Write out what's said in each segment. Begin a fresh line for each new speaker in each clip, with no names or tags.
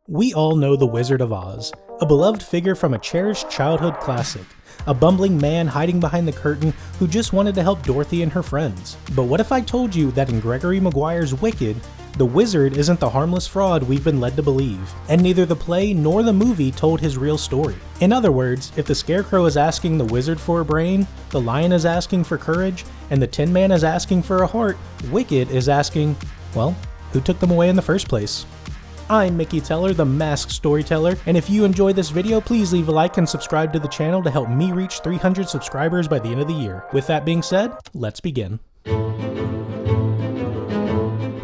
We all know the Wizard of Oz, a beloved figure from a cherished childhood classic, a bumbling man hiding behind the curtain who just wanted to help Dorothy and her friends. But what if I told you that in Gregory Maguire's Wicked, the wizard isn't the harmless fraud we've been led to believe, and neither the play nor the movie told his real story? In other words, if the Scarecrow is asking the wizard for a brain, the Lion is asking for courage, and the Tin Man is asking for a heart, Wicked is asking, well, who took them away in the first place? I'm Mickey Teller, the Masked Storyteller, and if you enjoyed this video, please leave a like and subscribe to the channel to help me reach 300 subscribers by the end of the year. With that being said, let's begin.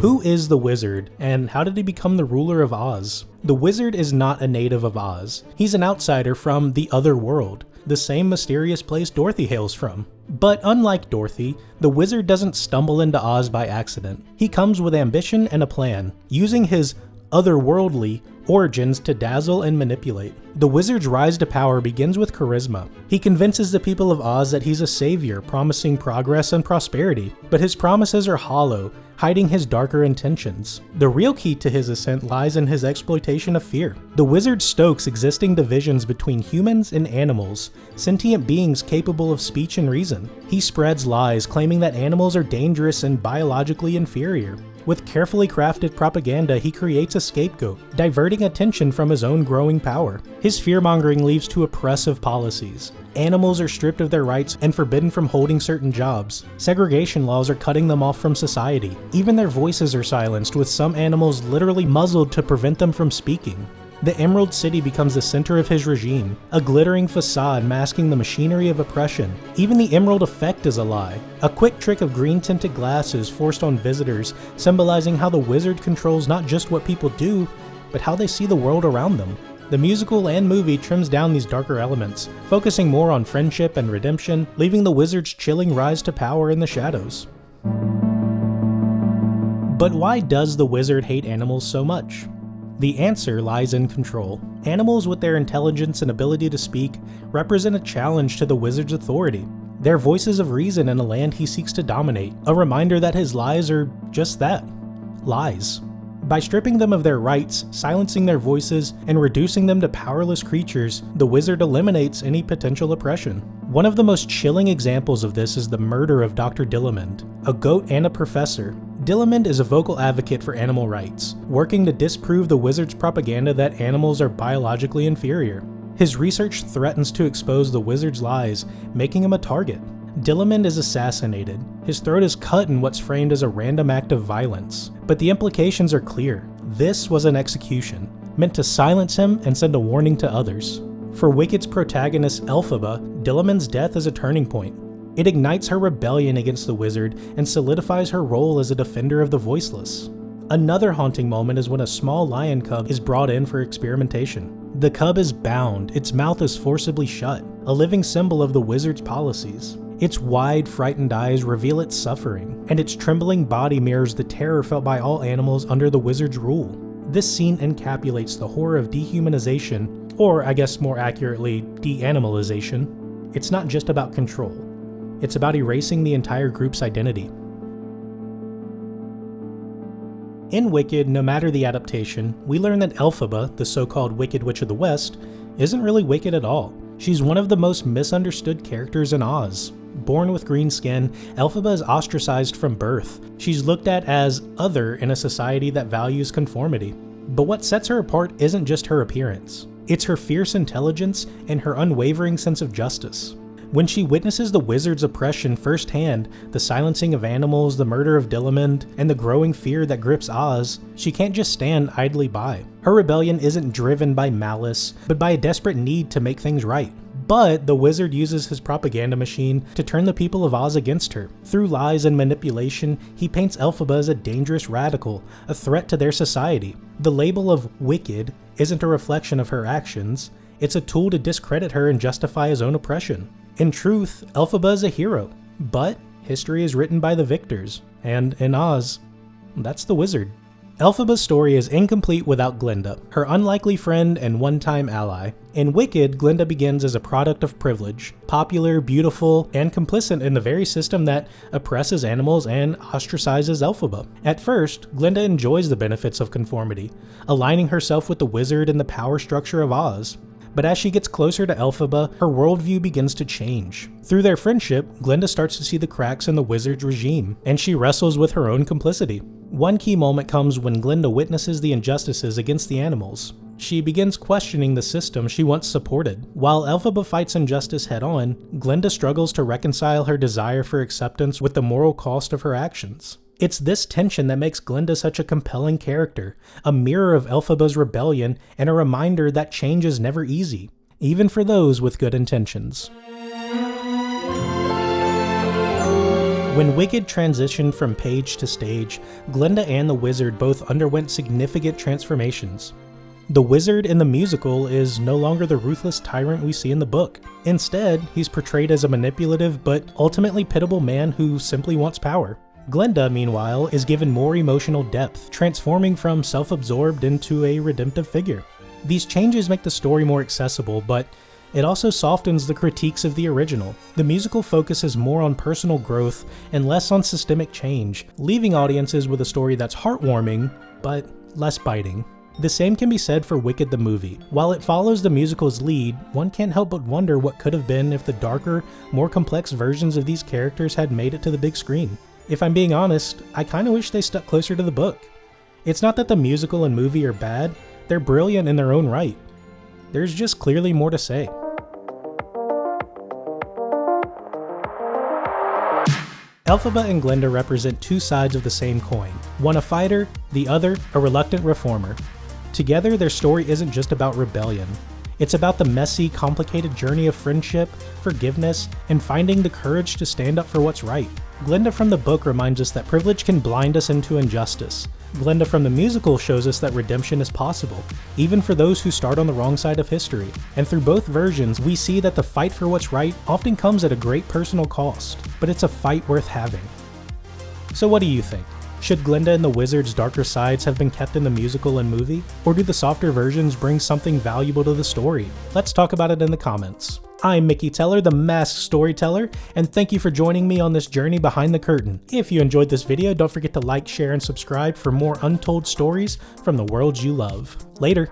Who is the wizard, and how did he become the ruler of Oz? The wizard is not a native of Oz. He's an outsider from the other world, the same mysterious place Dorothy hails from. But unlike Dorothy, the wizard doesn't stumble into Oz by accident. He comes with ambition and a plan, using his otherworldly origins to dazzle and manipulate. The wizard's rise to power begins with charisma. He convinces the people of Oz that he's a savior, promising progress and prosperity, but his promises are hollow, hiding his darker intentions. The real key to his ascent lies in his exploitation of fear. The wizard stokes existing divisions between humans and animals, sentient beings capable of speech and reason. He spreads lies claiming that animals are dangerous and biologically inferior. With carefully crafted propaganda, he creates a scapegoat, diverting attention from his own growing power. His fear-mongering leads to oppressive policies. Animals are stripped of their rights and forbidden from holding certain jobs. Segregation laws are cutting them off from society. Even their voices are silenced, with some animals literally muzzled to prevent them from speaking. The Emerald City becomes the center of his regime, a glittering facade masking the machinery of oppression. Even the Emerald Effect is a lie, a quick trick of green-tinted glasses forced on visitors, symbolizing how the wizard controls not just what people do, but how they see the world around them. The musical and movie trims down these darker elements, focusing more on friendship and redemption, leaving the wizard's chilling rise to power in the shadows. But why does the wizard hate animals so much? The answer lies in control. Animals, with their intelligence and ability to speak, represent a challenge to the wizard's authority. They're voices of reason in a land he seeks to dominate, a reminder that his lies are just that, lies. By stripping them of their rights, silencing their voices, and reducing them to powerless creatures, the wizard eliminates any potential oppression. One of the most chilling examples of this is the murder of Doctor Dillamond, a goat and a professor. Dillamond is a vocal advocate for animal rights, working to disprove the wizard's propaganda that animals are biologically inferior. His research threatens to expose the wizard's lies, making him a target. Dillamond is assassinated. His throat is cut in what's framed as a random act of violence. But the implications are clear. This was an execution, meant to silence him and send a warning to others. For Wicked's protagonist Elphaba, Dillamond's death is a turning point. It ignites her rebellion against the wizard and solidifies her role as a defender of the voiceless. Another haunting moment is when a small lion cub is brought in for experimentation. The cub is bound, its mouth is forcibly shut, a living symbol of the wizard's policies. Its wide, frightened eyes reveal its suffering, and its trembling body mirrors the terror felt by all animals under the wizard's rule. This scene encapsulates the horror of dehumanization, or I guess more accurately, de-animalization. It's not just about control. It's about erasing the entire group's identity. In Wicked, no matter the adaptation, we learn that Elphaba, the so-called Wicked Witch of the West, isn't really wicked at all. She's one of the most misunderstood characters in Oz. Born with green skin, Elphaba is ostracized from birth. She's looked at as other in a society that values conformity. But what sets her apart isn't just her appearance. It's her fierce intelligence and her unwavering sense of justice. When she witnesses the wizard's oppression firsthand, the silencing of animals, the murder of Dillamond, and the growing fear that grips Oz, she can't just stand idly by. Her rebellion isn't driven by malice, but by a desperate need to make things right. But the wizard uses his propaganda machine to turn the people of Oz against her. Through lies and manipulation, he paints Elphaba as a dangerous radical, a threat to their society. The label of wicked isn't a reflection of her actions, it's a tool to discredit her and justify his own oppression. In truth, Elphaba is a hero, but history is written by the victors, and in Oz, that's the wizard. Elphaba's story is incomplete without Glinda, her unlikely friend and one-time ally. In Wicked, Glinda begins as a product of privilege, popular, beautiful, and complicit in the very system that oppresses animals and ostracizes Elphaba. At first, Glinda enjoys the benefits of conformity, aligning herself with the wizard and the power structure of Oz. But as she gets closer to Elphaba, her worldview begins to change. Through their friendship, Glinda starts to see the cracks in the wizard's regime, and she wrestles with her own complicity. One key moment comes when Glinda witnesses the injustices against the animals. She begins questioning the system she once supported. While Elphaba fights injustice head-on, Glinda struggles to reconcile her desire for acceptance with the moral cost of her actions. It's this tension that makes Glinda such a compelling character, a mirror of Elphaba's rebellion and a reminder that change is never easy, even for those with good intentions. When Wicked transitioned from page to stage, Glinda and the wizard both underwent significant transformations. The wizard in the musical is no longer the ruthless tyrant we see in the book. Instead, he's portrayed as a manipulative but ultimately pitiable man who simply wants power. Glinda, meanwhile, is given more emotional depth, transforming from self-absorbed into a redemptive figure. These changes make the story more accessible, but it also softens the critiques of the original. The musical focuses more on personal growth and less on systemic change, leaving audiences with a story that's heartwarming, but less biting. The same can be said for Wicked the movie. While it follows the musical's lead, one can't help but wonder what could have been if the darker, more complex versions of these characters had made it to the big screen. If I'm being honest, I kinda wish they stuck closer to the book. It's not that the musical and movie are bad, they're brilliant in their own right. There's just clearly more to say. Elphaba and Glinda represent two sides of the same coin. One a fighter, the other a reluctant reformer. Together, their story isn't just about rebellion. It's about the messy, complicated journey of friendship, forgiveness, and finding the courage to stand up for what's right. Glinda from the book reminds us that privilege can blind us into injustice. Glinda from the musical shows us that redemption is possible, even for those who start on the wrong side of history. And through both versions, we see that the fight for what's right often comes at a great personal cost, but it's a fight worth having. So what do you think? Should Glinda and the Wizard's darker sides have been kept in the musical and movie? Or do the softer versions bring something valuable to the story? Let's talk about it in the comments. I'm Mickey Teller, the Masked Storyteller, and thank you for joining me on this journey behind the curtain. If you enjoyed this video, don't forget to like, share, and subscribe for more untold stories from the worlds you love. Later.